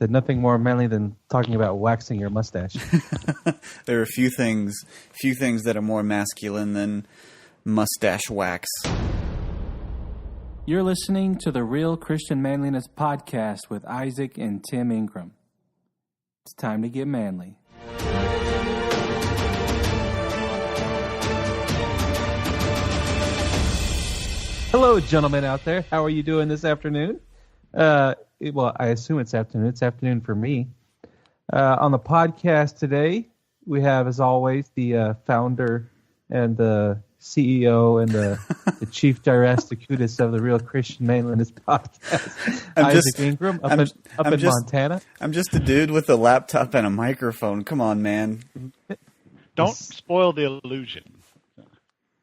Said nothing more manly than talking about waxing your mustache. There are few things that are more masculine than mustache wax. You're listening to the Real Christian Manliness Podcast with Isaac and Tim Ingram. It's time to get manly. Hello, gentlemen out there. How are you doing this afternoon? Well, I assume it's afternoon. It's afternoon for me. On the podcast today, we have, as always, the founder and the CEO and the chief director of the Real Christian Manliness Podcast, Isaac Ingram, up in Montana. I'm just a dude with a laptop and a microphone. Come on, man. Don't spoil the illusion.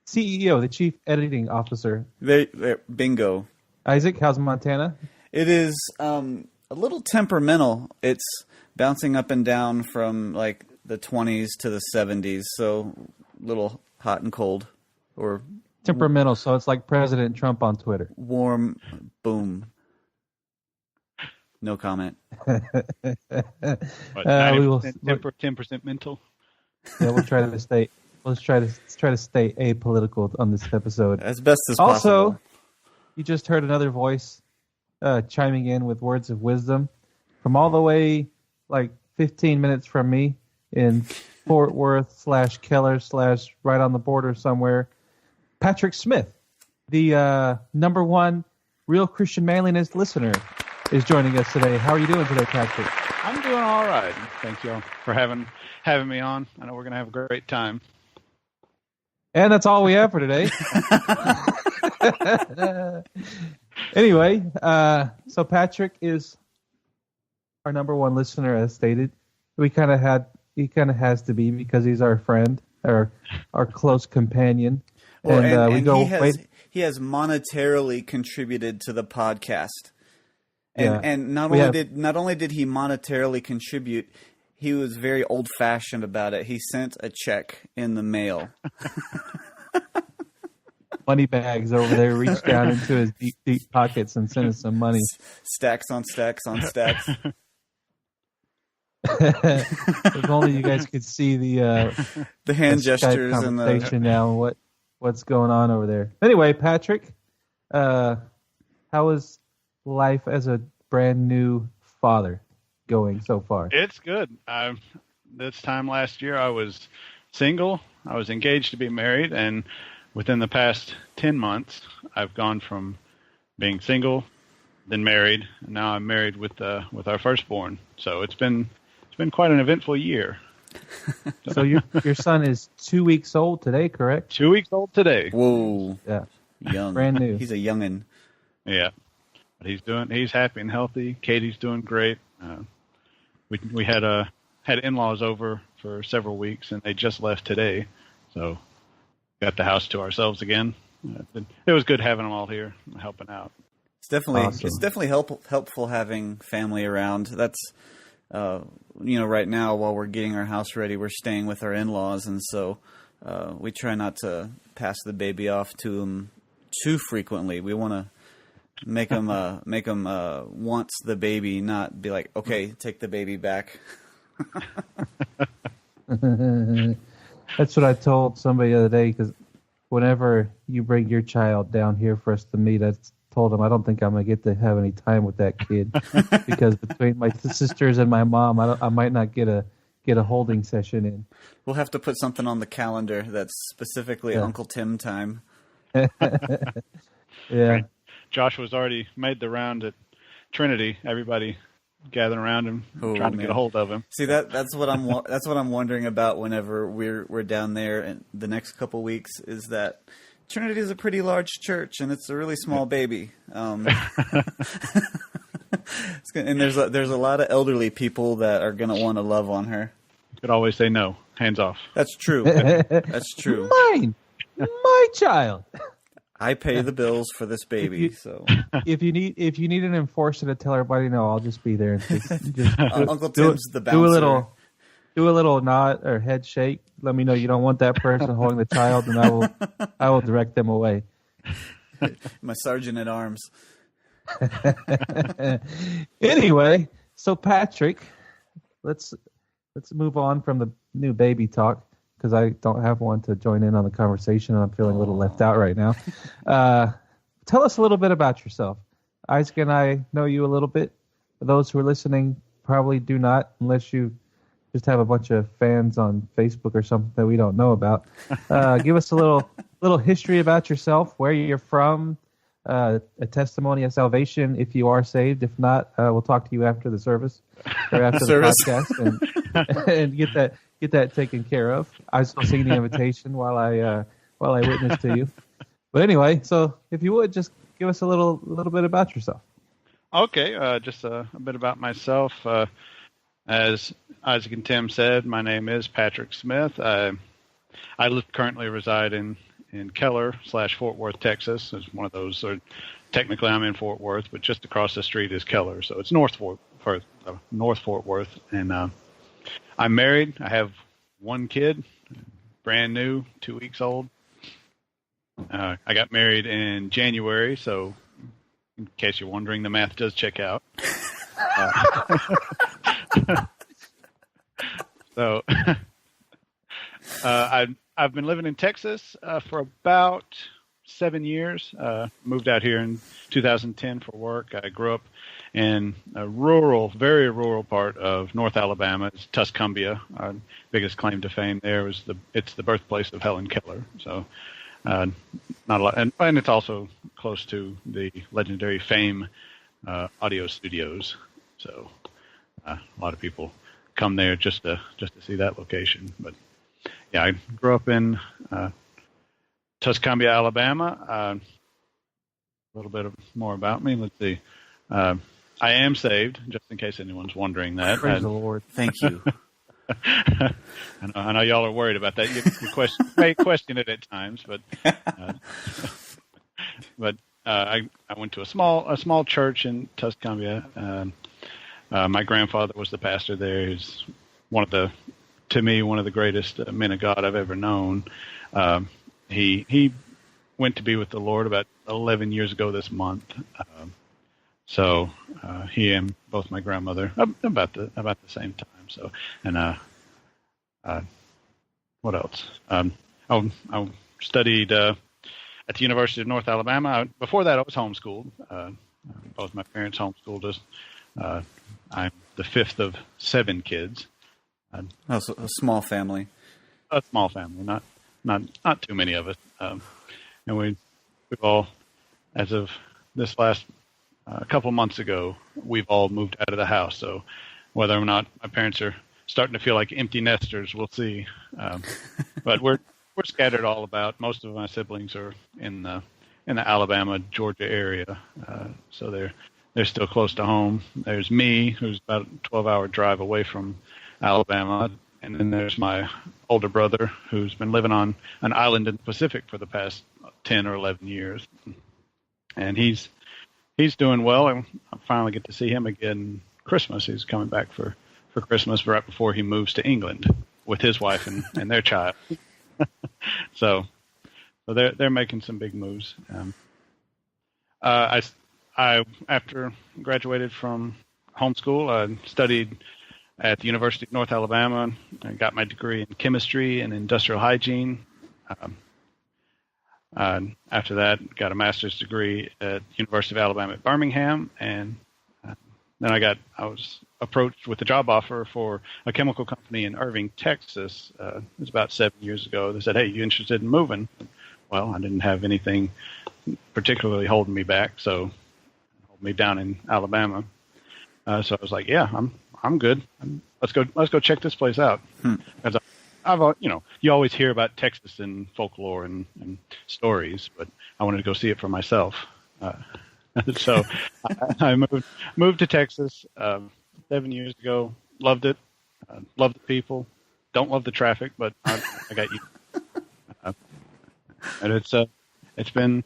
CEO, the chief editing officer. Bingo. Isaac, how's Montana? It is a little temperamental. It's bouncing up and down from like the 20s to the 70s, so a little hot and cold. Or temperamental, so it's like President Trump on Twitter. Warm, boom. No comment. What, 90% 10% mental? Yeah, we'll try to stay. Let's try to stay apolitical on this episode as best as possible. Also, you just heard another voice chiming in with words of wisdom from all the way like 15 minutes from me in Fort Worth / Keller / right on the border somewhere. Patrick Smith, the number one Real Christian Manliness listener, is joining us today. How are you doing today, Patrick? I'm doing all right. Thank you all for having me on. I know we're going to have a great time. And that's all we have for today. Anyway, so Patrick is our number one listener, as stated. He kind of has to be because he's our friend, our close companion. Well, and he has monetarily contributed to the podcast. And not only did he monetarily contribute, he was very old-fashioned about it. He sent a check in the mail. Money bags over there, reached down into his deep pockets and sent us some money. Stacks on stacks on stacks. If only you guys could see the hand gestures and the now what's going on over there. Anyway, Patrick, how is life as a brand new father going so far? It's good. This time last year, I was single. I was engaged to be married, and within the past 10 months, I've gone from being single, then married, and now I'm married with our firstborn. So it's been quite an eventful year. So your son is 2 weeks old today, correct? 2 weeks old today. Whoa. Yeah. Young. Brand new. He's a youngin'. Yeah. But he's happy and healthy. Katie's doing great. We had in-laws over for several weeks, and they just left today. So got the house to ourselves again. It was good having them all here, helping out. It's definitely awesome. It's definitely helpful having family around. That's right now while we're getting our house ready, we're staying with our in-laws, and so we try not to pass the baby off to them too frequently. We want to make them want the baby, not be like, okay, take the baby back. That's what I told somebody the other day, because whenever you bring your child down here for us to meet, I told him I don't think I'm going to get to have any time with that kid because between my sisters and my mom, I might not get a holding session in. We'll have to put something on the calendar that's specifically Uncle Tim time. Yeah. Josh was already made the round at Trinity. Everybody gathering around him, trying to get a hold of him. See, that's what I'm wondering about whenever we're down there in the next couple weeks. Is that Trinity is a pretty large church and it's a really small baby. And there's a lot of elderly people that are going to want to love on her. You could always say no, hands off. That's true. That's true. My child. I pay the bills for this baby. If you need an enforcer to tell everybody no, I'll just be there. And just Uncle Tim's the bouncer. Do a little nod or head shake. Let me know you don't want that person holding the child, and I will direct them away. My sergeant at arms. Anyway, So Patrick, let's move on from the new baby talk because I don't have one to join in on the conversation, and I'm feeling a little left out right now. Tell us a little bit about yourself. Isaac and I know you a little bit. Those who are listening probably do not, unless you just have a bunch of fans on Facebook or something that we don't know about. Give us a little history about yourself, where you're from, a testimony of salvation if you are saved. If not, we'll talk to you after the service or after the podcast and get that taken care of. I was still singing the invitation while I witnessed to you. But anyway, so if you would just give us a little bit about yourself. Okay, just a bit about myself. As Isaac and Tim said, my name is Patrick Smith. I currently reside in Keller/Fort Worth, Texas. It's one of those. Technically, I'm in Fort Worth, but just across the street is Keller, so it's North Fort Worth. And I'm married. I have one kid, brand new, 2 weeks old. I got married in January, so in case you're wondering, the math does check out. So I've been living in Texas for about 7 years. Moved out here in 2010 for work. I grew up in a very rural part of North Alabama. It's Tuscumbia. Our biggest claim to fame there is it's the birthplace of Helen Keller. So not a lot, and it's also close to the legendary Fame audio studios. So a lot of people come there just to see that location. But yeah, I grew up in Tuscumbia, Alabama. A little bit more about me. Let's see. I am saved, just in case anyone's wondering that. Praise the Lord. Thank you. I know y'all are worried about that. You may question it at times, but I went to a small church in Tuscumbia. My grandfather was the pastor there. He's to me, one of the greatest men of God I've ever known. He went to be with the Lord about 11 years ago this month. So he and both my grandmother about the same time. So, and what else? I studied at the University of North Alabama. Before that, I was homeschooled. Both my parents homeschooled us. I'm the fifth of 7 kids. So a small family. A small family, not too many of us. And we've all, as of this last couple months ago, we've all moved out of the house. So whether or not my parents are starting to feel like empty nesters, we'll see. But we're scattered all about. Most of my siblings are in the Alabama, Georgia area, so they're still close to home. There's me, who's about a 12-hour drive away from Alabama, and then there's my older brother, who's been living on an island in the Pacific for the past 10 or 11 years, and he's doing well. I finally get to see him again Christmas. He's coming back for Christmas right before he moves to England with his wife and their child. So they're making some big moves. I after graduated from homeschool, I studied at the University of North Alabama. I got my degree in chemistry and industrial hygiene. After that, got a master's degree at University of Alabama at Birmingham, and then I was approached with a job offer for a chemical company in Irving, Texas. It was about 7 years ago. They said, "Hey, you interested in moving?" Well, I didn't have anything particularly holding me back, so hold me down in Alabama. So I was like, "Yeah, I'm good. Let's go check this place out." Because you always hear about Texas in folklore and stories, but I wanted to go see it for myself. So I moved to Texas 7 years ago. Loved it. Loved the people. Don't love the traffic, but I got you. And it's been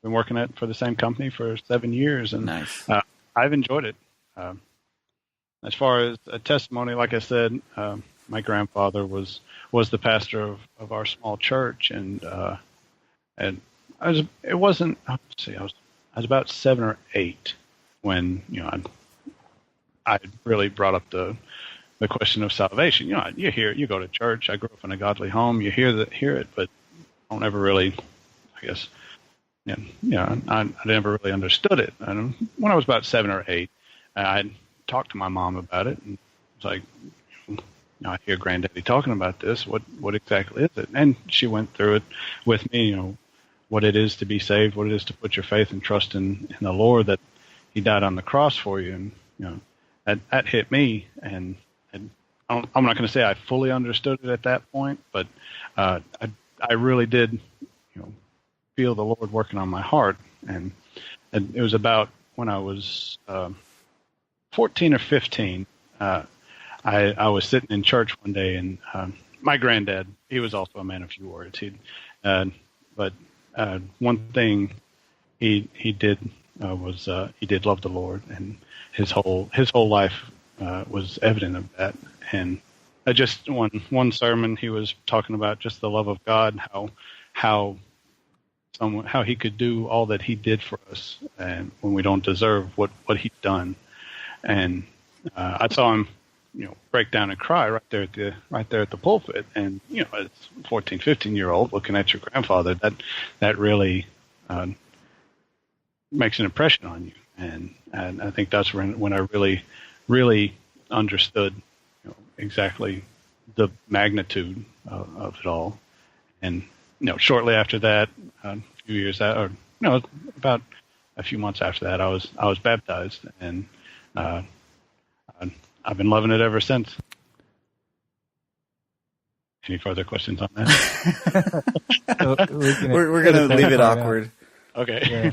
working for the same company for 7 years, and nice. I've enjoyed it. As far as a testimony, like I said, my grandfather was the pastor of our small church, and I was about 7 or 8 when I really brought up the question of salvation. You go to church. I grew up in a godly home. You hear it, but don't ever really, I guess, I never really understood it. And when I was about 7 or 8, I talked to my mom about it, and it was like, I hear Granddaddy talking about this. What exactly is it? And she went through it with me. What it is to be saved, what it is to put your faith and trust in the Lord, that He died on the cross for you, and that hit me. And I'm not going to say I fully understood it at that point, but I really did, feel the Lord working on my heart. And it was about when I was 14 or 15. I was sitting in church one day, and my granddad, he was also a man of few words. But one thing he did was he did love the Lord, and his whole life was evident of that. And just one sermon, he was talking about just the love of God, how He could do all that He did for us, and when we don't deserve what He's done. And I saw him, break down and cry right there at the pulpit. And as a 14, 15-year-old looking at your grandfather, that really makes an impression on you. And I think that's when I really, really understood exactly the magnitude of it all. And shortly after that, a few years out, or about a few months after that, I was baptized, and I've been loving it ever since. Any further questions on that? We're going to leave it awkward. Okay. Yeah.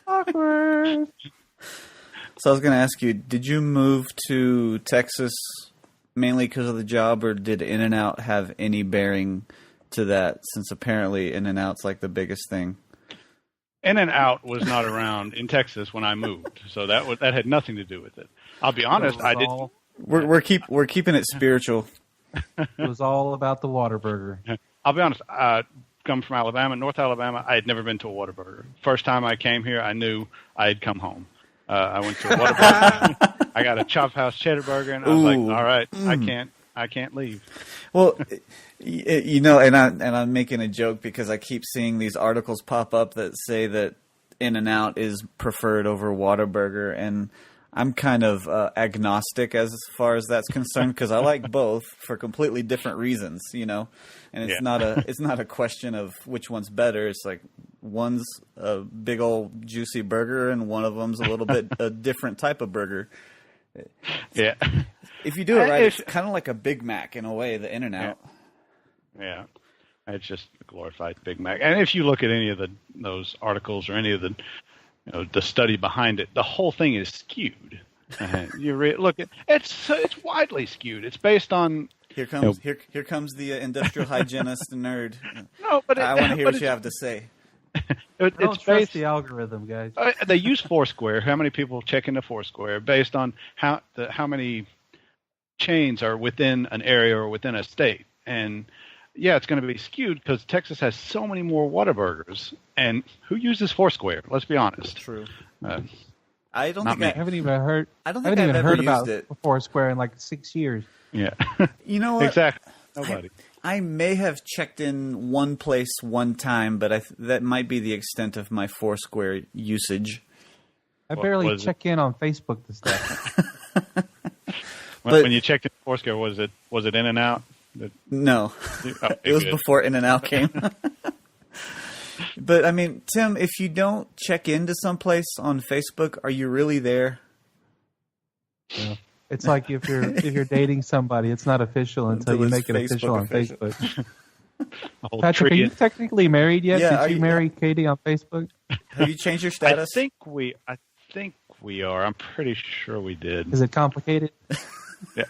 Awkward. So I was going to ask you, did you move to Texas mainly because of the job, or did In-N-Out have any bearing to that, since apparently In-N-Out's like the biggest thing? In-N-Out was not around in Texas when I moved, so that had nothing to do with it. I'll be honest, I didn't. We're keeping it spiritual. It was all about the Whataburger. I'll be honest. I come from Alabama, North Alabama. I had never been to a Whataburger. First time I came here, I knew I had come home. I went to a Whataburger. I got a Chop House cheddar burger, and I was like, "All right, I can't leave." Well, and I'm making a joke because I keep seeing these articles pop up that say that In-N-Out is preferred over Whataburger, and I'm kind of agnostic as far as that's concerned, because I like both for completely different reasons, and it's not a question of which one's better. It's like one's a big old juicy burger, and one of them's a little bit a different type of burger. Yeah. If you do it right, it's kind of like a Big Mac in a way, the In-N-Out. Yeah. It's just a glorified Big Mac. And if you look at any of those articles or any of the the study behind it, the whole thing is skewed. Look at it's widely skewed. It's based on here comes the industrial hygienist nerd. No, but I want to hear what you have to say. It's based the algorithm, guys. They use Foursquare. How many people check into Foursquare based on how many chains are within an area or within a state? And yeah, it's going to be skewed because Texas has so many more Whataburgers. And who uses Foursquare? Let's be honest. True. I haven't even heard about Foursquare in like 6 years. Yeah. You know what? Exactly. Nobody. I may have checked in one place one time, but that might be the extent of my Foursquare usage. I barely check in on Facebook this day. When you checked in Foursquare, was it In-N-Out? No. It was before In-N-Out came. But, I mean, Tim, if you don't check into someplace on Facebook, are you really there? Yeah. It's like if you're dating somebody, it's not official until you make it official on Facebook. Patrick, are you technically married yet? Yeah, Did you marry Katie on Facebook? Have you changed your status? I think we are. I'm pretty sure we did. Is it complicated? Yeah.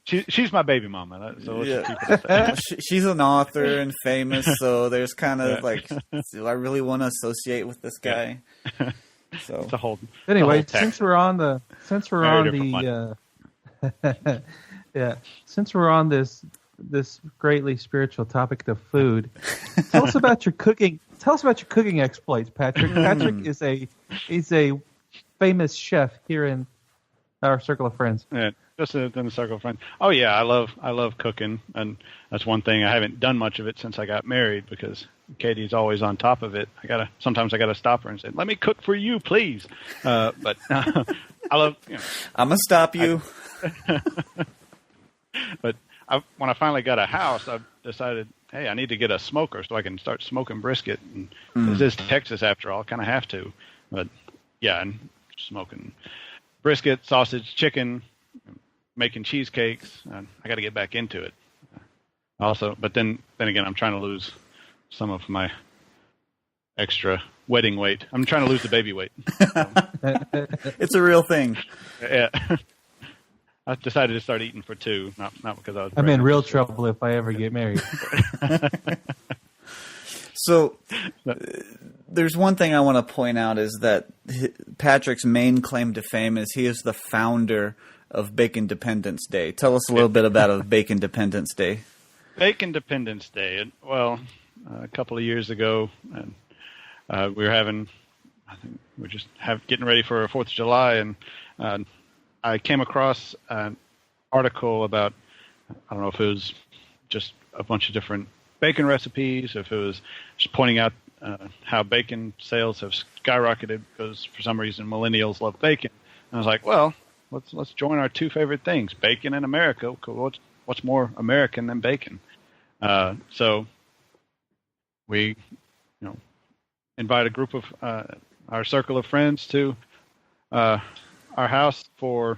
She's my baby mama. So let's keep it at that. She's an author and famous, so there's kind of like, do I really want to associate with this guy? Yeah. So anyway, since we're on this greatly spiritual topic of food, tell us about your cooking. Tell us about your cooking exploits, Patrick. Patrick is a famous chef here in our circle of friends? Yeah, just in the circle of friends. Oh yeah, I love cooking, and that's one thing. I haven't done much of it since I got married because Katie's always on top of it. Sometimes I gotta stop her and say, "Let me cook for you, please." But I love. I'm gonna stop you. But when I finally got a house, I decided, hey, I need to get a smoker so I can start smoking brisket. And this is Texas, after all, kind of have to. But yeah, and smoking brisket, sausage, chicken, making cheesecakes. I got to get back into it. Also, but then again, I'm trying to lose some of my extra wedding weight. I'm trying to lose the baby weight. It's a real thing. Yeah. I decided to start eating for two, not because I was. I'm in real trouble if I ever get married. So, there's one thing I want to point out is that Patrick's main claim to fame is he is the founder of Bacon Dependence Day. Tell us a little bit about Bacon Dependence Day. Bacon Dependence Day. Well, a couple of years ago, and we were having. I think we're just getting ready for 4th of July, and I came across an article about, I don't know if it was just a bunch of different bacon recipes, if it was just pointing out how bacon sales have skyrocketed because for some reason millennials love bacon. And I was like, well, let's join our two favorite things, bacon and America. What's more American than bacon? So we, invite a group of our circle of friends to our house for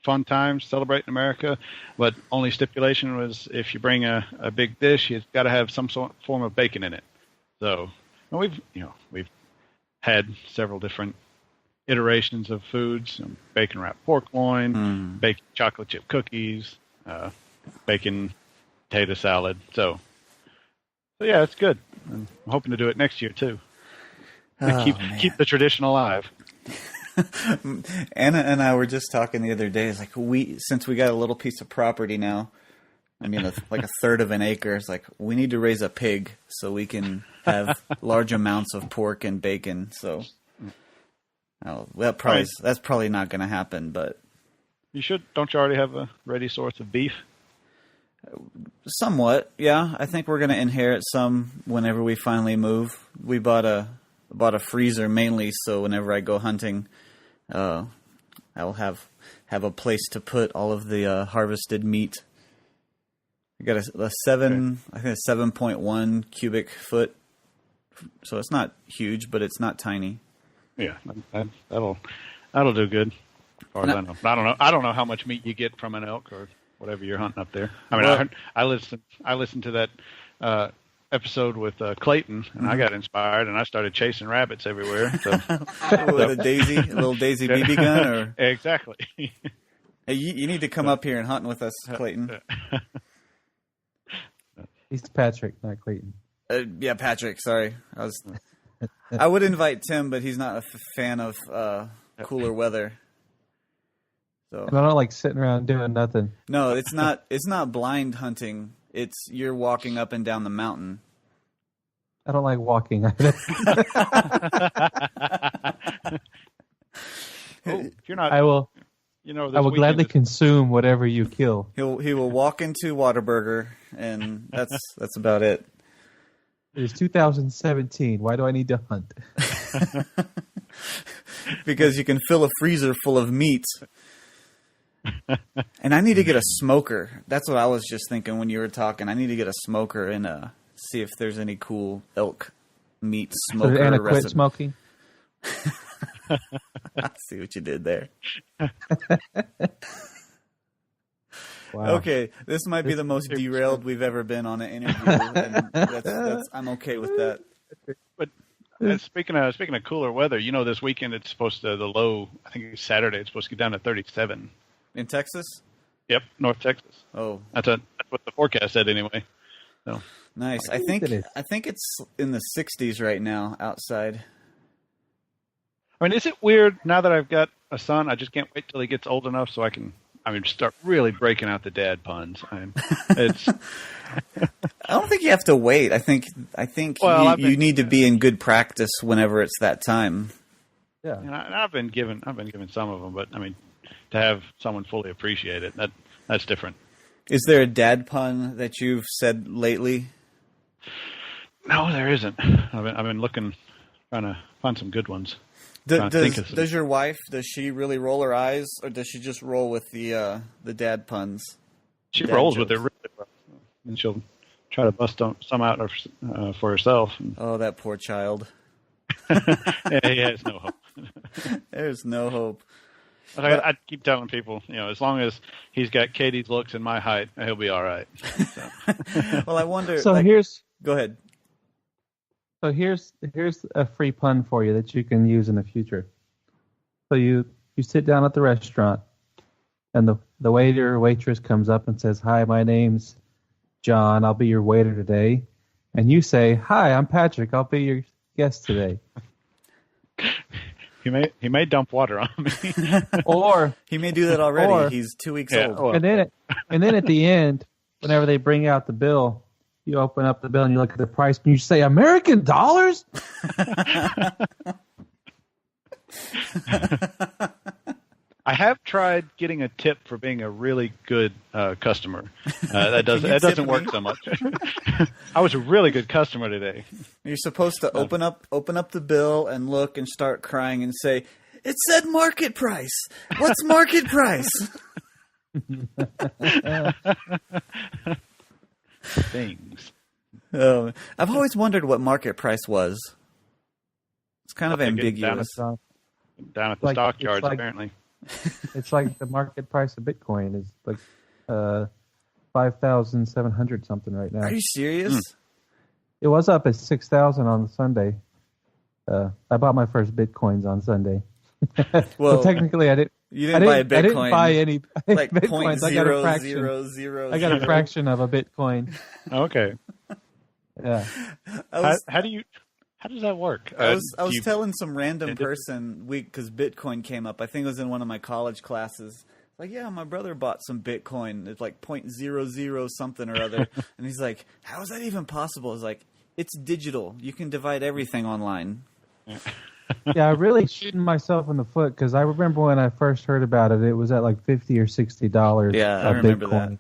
fun times, celebrating America, but only stipulation was if you bring a big dish, you've got to have some form of bacon in it. So we've had several different iterations of foods: bacon wrapped pork loin, bacon chocolate chip cookies, bacon potato salad. So yeah, it's good. I'm hoping to do it next year too. Keep the tradition alive. Anna and I were just talking the other day. It's like since we got a little piece of property now, like a third of an acre. It's like we need to raise a pig so we can have large amounts of pork and bacon. So that's probably not going to happen. But you should. Don't you already have a ready source of beef? Somewhat, yeah. I think we're going to inherit some whenever we finally move. We bought a freezer mainly so whenever I go hunting, I will have a place to put all of the harvested meat. I got a 7.1 cubic foot, so it's not huge, but it's not tiny. Yeah, that'll do good. As far as I know, I don't know how much meat you get from an elk or whatever you're hunting up there. I mean, I listened to that episode with Clayton, and I got inspired, and I started chasing rabbits everywhere. So. With a little Daisy BB gun, or exactly. Hey, you need to come up here and hunt with us, Clayton. He's Patrick, not Clayton. Yeah, Patrick. Sorry, I would invite Tim, but he's not a fan of cooler weather. So I don't like sitting around doing nothing. No, it's not. It's not blind hunting. It's you're walking up and down the mountain. I don't like walking either. If you're not, I will. This I will gladly consume whatever you kill. He will walk into Whataburger, and that's about it. It is 2017. Why do I need to hunt? Because you can fill a freezer full of meat. And I need to get a smoker. That's what I was just thinking when you were talking. I need to get a smoker and see if there's any cool elk meat smoker. So Anna quit smoking? I see what you did there. Wow. Okay, this might be the most derailed we've ever been on an interview, and I'm okay with that. But speaking of cooler weather, this weekend it's supposed to the low. I think it's Saturday. It's supposed to get down to 37 in Texas. Yep, North Texas. Oh, that's what the forecast said anyway. So nice. I think it's in the 60s right now outside. I mean, is it weird now that I've got a son? I just can't wait till he gets old enough so I can. Start really breaking out the dad puns. It's. I don't think you have to wait. I think you need to be in good practice whenever it's that time. Yeah. And I've been given some of them, but I mean, to have someone fully appreciate it, that's different. Is there a dad pun that you've said lately? No, there isn't. I've been looking, trying to find some good ones. Does your wife, does she really roll her eyes, or does she just roll with the dad puns? She dad rolls jokes? with it really well, and she'll try to bust some out for herself. Oh, that poor child. Yeah, he has no hope. There's no hope. I keep telling people, as long as he's got Katie's looks and my height, he'll be all right. So. Well, I wonder. So go ahead. So here's a free pun for you that you can use in the future. So you sit down at the restaurant, and the waiter or waitress comes up and says, "Hi, my name's John. I'll be your waiter today." And you say, "Hi, I'm Patrick. I'll be your guest today." He may dump water on me. Or he may do that already. He's 2 weeks old. And then at the end, whenever they bring out the bill, you open up the bill and you look at the price and you say, "American dollars?" I have tried getting a tip for being a really good customer. That doesn't work so much. I was a really good customer today. You're supposed to open up the bill and look and start crying and say, "It said market price. What's market price?" Things. I've always wondered what market price was. It's kind of ambiguous. Down at the stockyards, apparently. It's like the market price of Bitcoin is like 5,700 something right now. Are you serious? It was up at 6,000 on Sunday. I bought my first Bitcoins on Sunday. Well, technically, I didn't. You didn't buy a Bitcoin. I didn't buy any like Bitcoins. I got a fraction. I got a fraction of a Bitcoin. Okay. Yeah. How does that work? I was telling some random person because Bitcoin came up. I think it was in one of my college classes. Like, yeah, my brother bought some Bitcoin. It's like 0.00 something or other. And he's like, "How is that even possible?" I was like, "It's digital. You can divide everything online." Yeah, I really shooting myself in the foot because I remember when I first heard about it, it was at like $50 or $60. Yeah, I remember Bitcoin. that.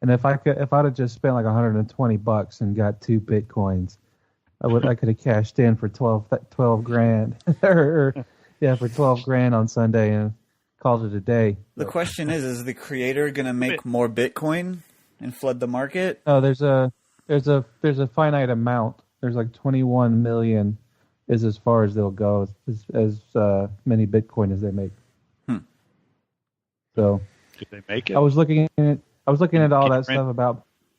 And if I'd have just spent like $120 and got 2 Bitcoins, I could have cashed in for 12 grand for 12 grand on Sunday and called it a day. The question is the creator going to make more Bitcoin and flood the market? Oh, there's a finite amount. There's like 21 million is as far as they'll go as many Bitcoin as they make. So did they make it? I was looking at all that stuff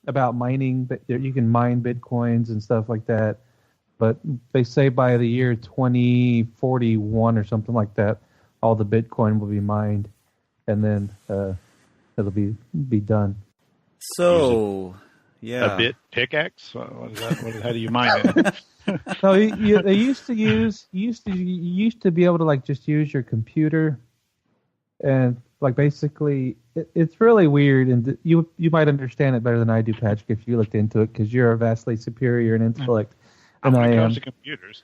about mining. You can mine Bitcoins and stuff like that. But they say by the year 2041 or something like that, all the Bitcoin will be mined, and then it'll be done. So, yeah, a bit pickaxe. What is that? How do you mine it? No, they used to be able to like just use your computer, and like basically it's really weird, and you might understand it better than I do, Patrick, if you looked into it because you're vastly superior in intellect. When it comes to computers.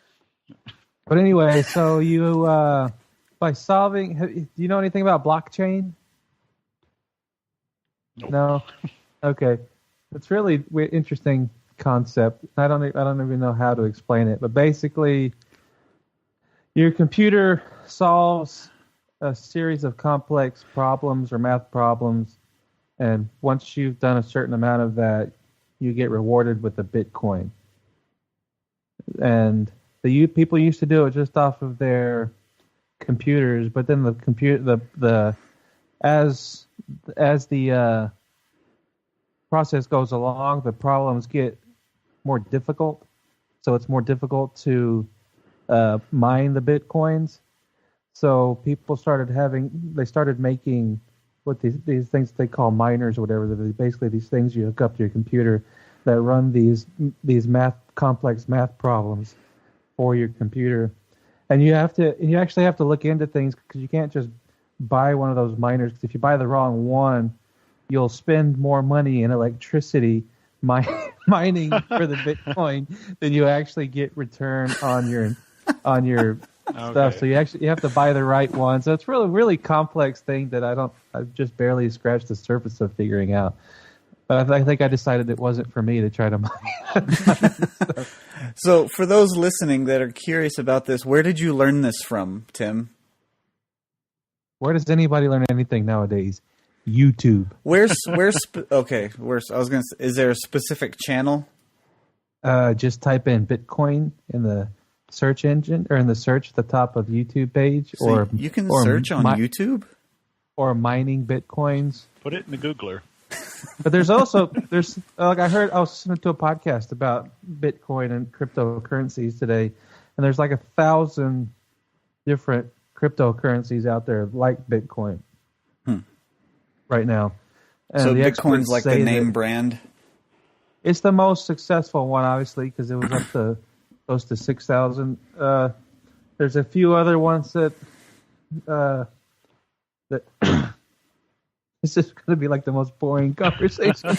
But anyway, so you by solving, do you know anything about blockchain? Nope. No. Okay, it's really interesting concept. I don't even know how to explain it, but basically, your computer solves a series of complex problems or math problems, and once you've done a certain amount of that, you get rewarded with a Bitcoin. And people used to do it just off of their computers, but then the computer as the process goes along, the problems get more difficult. So it's more difficult to mine the Bitcoins. So people started making what these things they call miners or whatever. They're basically these things you hook up to your computer that run these complex math problems for your computer, and you actually have to look into things because you can't just buy one of those miners. Because if you buy the wrong one, you'll spend more money in electricity mining for the Bitcoin than you actually get return on your stuff. So you have to buy the right one. So it's really, really complex thing that I've just barely scratched the surface of figuring out. But I think I decided it wasn't for me to try to mine. So for those listening that are curious about this, where did you learn this from, Tim? Where does anybody learn anything nowadays? YouTube. Is there a specific channel? Just type in Bitcoin in the search engine or in the search at the top of YouTube page, So you can search on YouTube or mining Bitcoins. Put it in the Googler. But there's also I was listening to a podcast about Bitcoin and cryptocurrencies today, and there's like 1,000 different cryptocurrencies out there like Bitcoin right now. And so the Bitcoin's like the name brand? It's the most successful one, obviously, because it was up to close to 6,000. There's a few other ones that it's just going to be like the most boring conversation.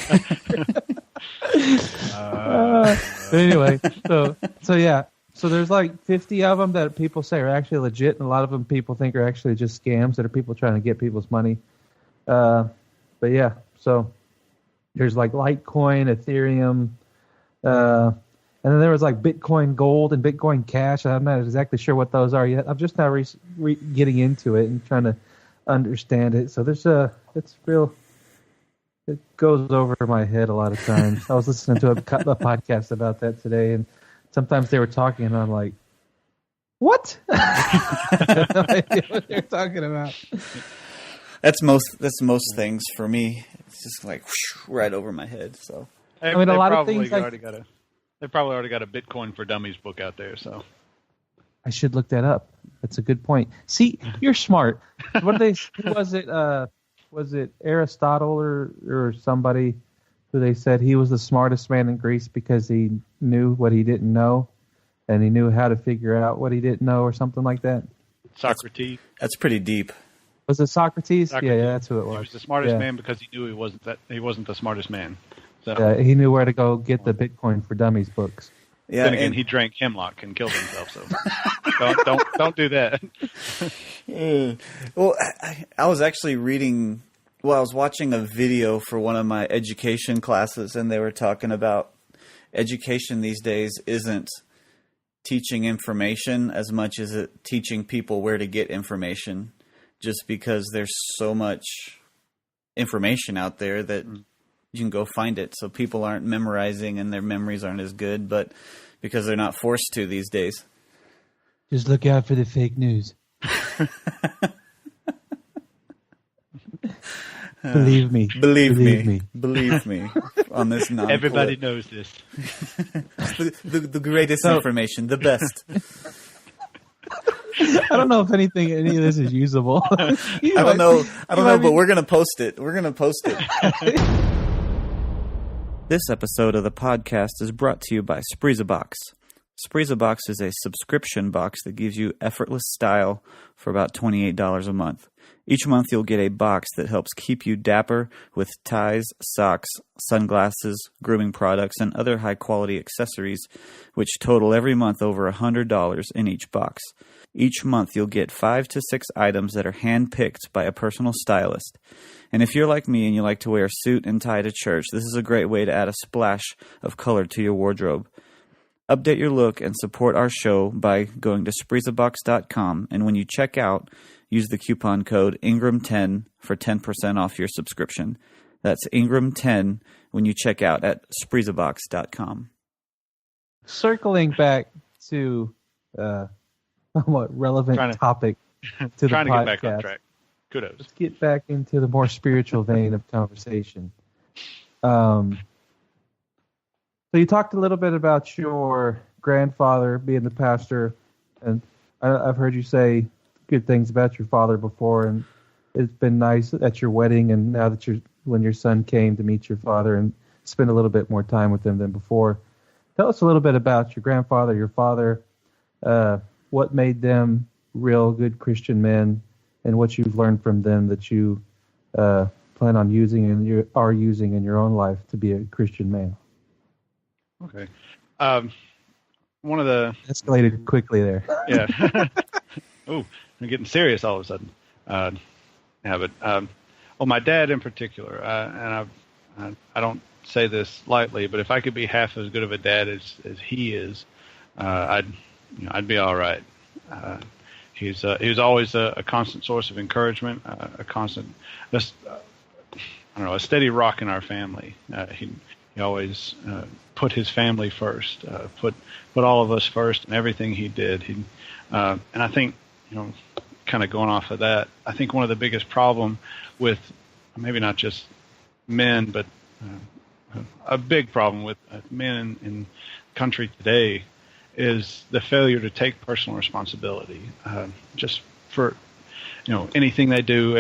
But anyway, so yeah. So there's like 50 of them that people say are actually legit, and a lot of them people think are actually just scams that are people trying to get people's money. But yeah, so there's like Litecoin, Ethereum, and then there was like Bitcoin Gold and Bitcoin Cash. I'm not exactly sure what those are yet. I'm just now getting into it and trying to understand it. So it's real. It goes over my head a lot of times. I was listening to a podcast about that today, and sometimes they were talking, and I'm like, "What?" I have no idea what they're talking about. That's most things for me. It's just like whoosh, right over my head. So I mean, a lot of things. They probably already got a Bitcoin for Dummies book out there. So I should look that up. That's a good point. See, you're smart. What they? Who was it? Was it Aristotle or somebody who they said he was the smartest man in Greece because he knew what he didn't know, and he knew how to figure out what he didn't know, or something like that? Socrates. That's pretty deep. Was it Socrates? Yeah, that's who it was. He was the smartest man because he knew he wasn't the smartest man. So he knew where to go get the Bitcoin for Dummies books. Yeah, then again, he drank hemlock and killed himself. So don't do that. Well, I was actually reading. Well, I was watching a video for one of my education classes, and they were talking about education these days isn't teaching information as much as it teaching people where to get information. Just because there's so much information out there that you can go find it. So people aren't memorizing and their memories aren't as good, but because they're not forced to these days. Just look out for the fake news. Believe me. Believe me on this non. Everybody knows this. the greatest information, the best. I don't know if any of this is usable. I don't know, but we're going to post it. This episode of the podcast is brought to you by Spreezabox. Spreezabox is a subscription box that gives you effortless style for about $28 a month. Each month you'll get a box that helps keep you dapper with ties, socks, sunglasses, grooming products, and other high-quality accessories, which total every month over $100 in each box. Each month you'll get 5 to 6 items that are hand-picked by a personal stylist. And if you're like me and you like to wear a suit and tie to church, this is a great way to add a splash of color to your wardrobe. Update your look and support our show by going to Spreezabox.com, and when you check out, use the coupon code Ingram10 for 10% off your subscription. That's Ingram10 when you check out at Spreezabox.com. Circling back to somewhat relevant topic to the podcast. Trying to get back on track. Kudos. Let's get back into the more spiritual vein of conversation. So you talked a little bit about your grandfather being the pastor, and I've heard you say good things about your father before, and it's been nice at your wedding, and now that when your son came to meet your father and spend a little bit more time with him than before. Tell us a little bit about your grandfather, your father, what made them real good Christian men, and what you've learned from them that you plan on using and you are using in your own life to be a Christian man. Okay. One of the escalated quickly there. Yeah. I'm getting serious all of a sudden. My dad in particular, and I don't say this lightly, but if I could be half as good of a dad as he is, I'd be all right. He was always a constant source of encouragement, a steady rock in our family. He always put his family first, put all of us first in everything he did. And I think, kind of going off of that, I think one of the biggest problem with maybe not just men, but a big problem with men in country today is the failure to take personal responsibility, just for anything they do,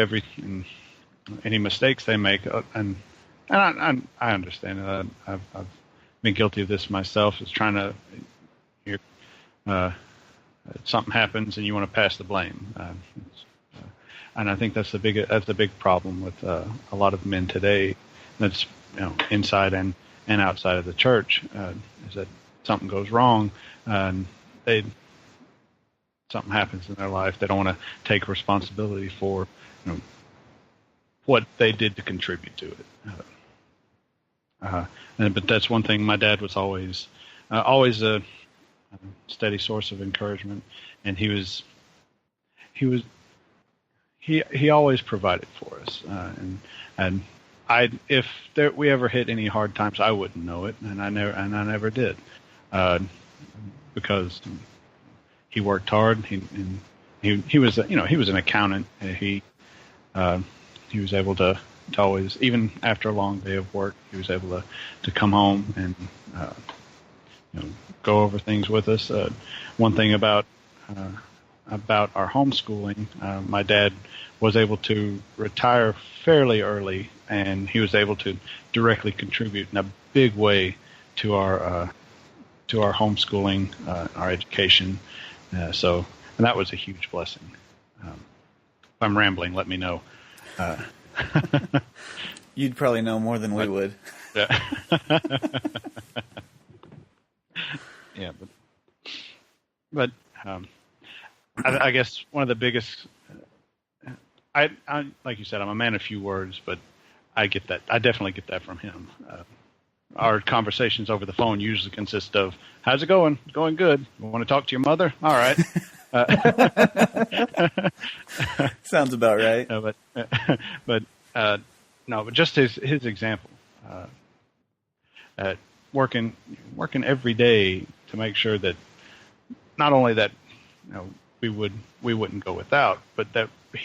any mistakes they make, and I understand it. I've been guilty of this myself. Is trying to something happens and you want to pass the blame, and I think that's the big problem with a lot of men today. That's inside and outside of the church, is that something goes wrong and something happens in their life. They don't want to take responsibility for what they did to contribute to it. But that's one thing. My dad was always a steady source of encouragement, and he always provided for us. And if we ever hit any hard times, I wouldn't know it, and I never did, because he worked hard. He was an accountant. He was able to always, even after a long day of work, he was able to come home and go over things with us. One thing about our homeschooling, my dad was able to retire fairly early, and he was able to directly contribute in a big way to our homeschooling, our education. And that was a huge blessing. If I'm rambling, let me know. You'd probably know more than we would. Yeah. Yeah, but I guess one of the biggest. I like you said, I'm a man of few words, but I get that. I definitely get that from him. Our conversations over the phone usually consist of, "How's it going? Going good. Want to talk to your mother? All right." Sounds about right. But just his example, working every day to make sure that not only that we wouldn't go without, but that I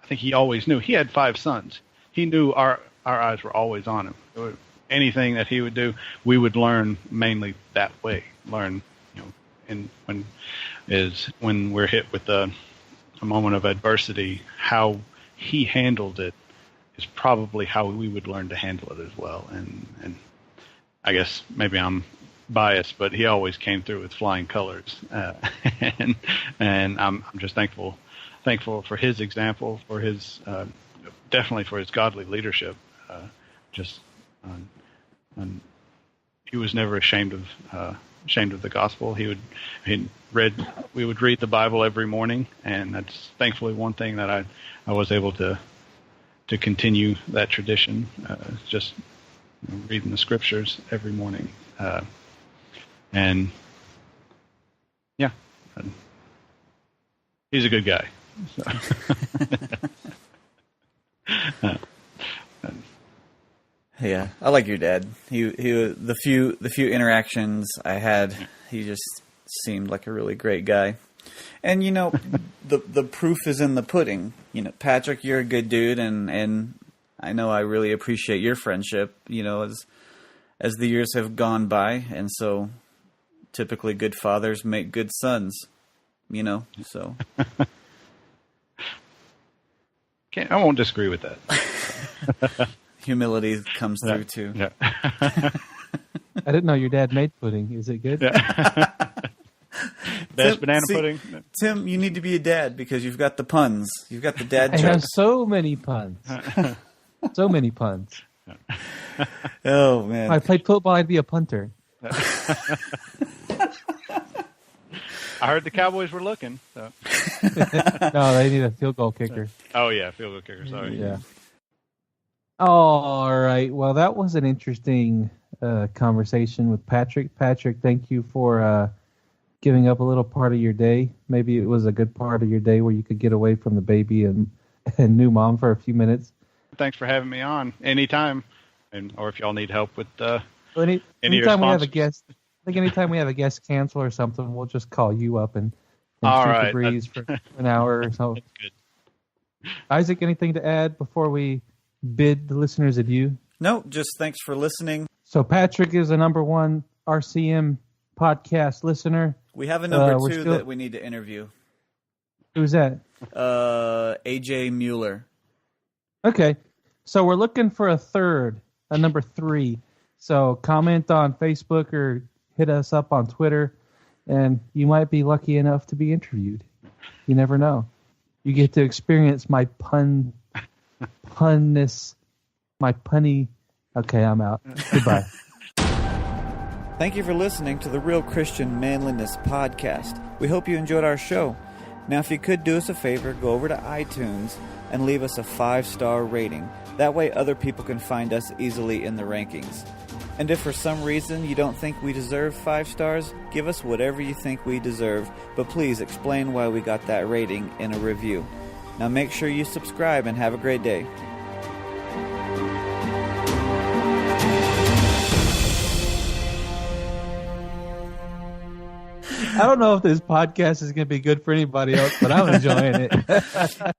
think he always knew. He had 5 sons. He knew our eyes were always on him. Anything that he would do, we would learn mainly that way. Learn, when we're hit with a moment of adversity, how he handled it is probably how we would learn to handle it as well. And I guess maybe I'm biased, but he always came through with flying colors, and I'm just thankful for his example, for his definitely for his godly leadership. He was never ashamed of the gospel. We would read the Bible every morning, and that's thankfully one thing that I was able to continue that tradition. Just reading the scriptures every morning, and yeah, he's a good guy. So. Yeah, I like your dad. He the few interactions I had, he just seemed like a really great guy. And the proof is in the pudding. Patrick, you're a good dude, and I know I really appreciate your friendship. As the years have gone by, and so typically good fathers make good sons. So. I won't disagree with that. Humility comes through too. Yeah. I didn't know your dad made pudding. Is it good? Yeah. Best banana pudding. Tim, you need to be a dad because you've got the puns. You've got the dad jokes. I have so many puns. So many puns. Oh, man. If I played football, I'd be a punter. I heard the Cowboys were looking. So. No, they need a field goal kicker. Oh, yeah, field goal kicker. Sorry. Yeah. All right. Well, that was an interesting conversation with Patrick. Patrick, thank you for giving up a little part of your day. Maybe it was a good part of your day where you could get away from the baby and new mom for a few minutes. Thanks for having me on anytime, or if y'all need help with anytime we have a guest. I think anytime we have a guest cancel or something, we'll just call you up and all shoot right. the breeze for an hour or so. That's good. Isaac, anything to add before we bid the listeners adieu? No, just thanks for listening. So Patrick is a number one RCM podcast listener. We have a number two that we need to interview. Who's that? AJ Mueller. Okay. So we're looking for a number 3. So comment on Facebook or hit us up on Twitter, and you might be lucky enough to be interviewed. You never know. You get to experience my punness, my punny. Okay, I'm out. Goodbye. Thank you for listening to the Real Christian Manliness podcast. We hope you enjoyed our show. Now, if you could do us a favor, go over to iTunes and leave us a 5-star rating. That way other people can find us easily in the rankings. And if for some reason you don't think we deserve 5 stars, give us whatever you think we deserve, but please explain why we got that rating in a review. Now make sure you subscribe and have a great day. I don't know if this podcast is going to be good for anybody else, but I'm enjoying it.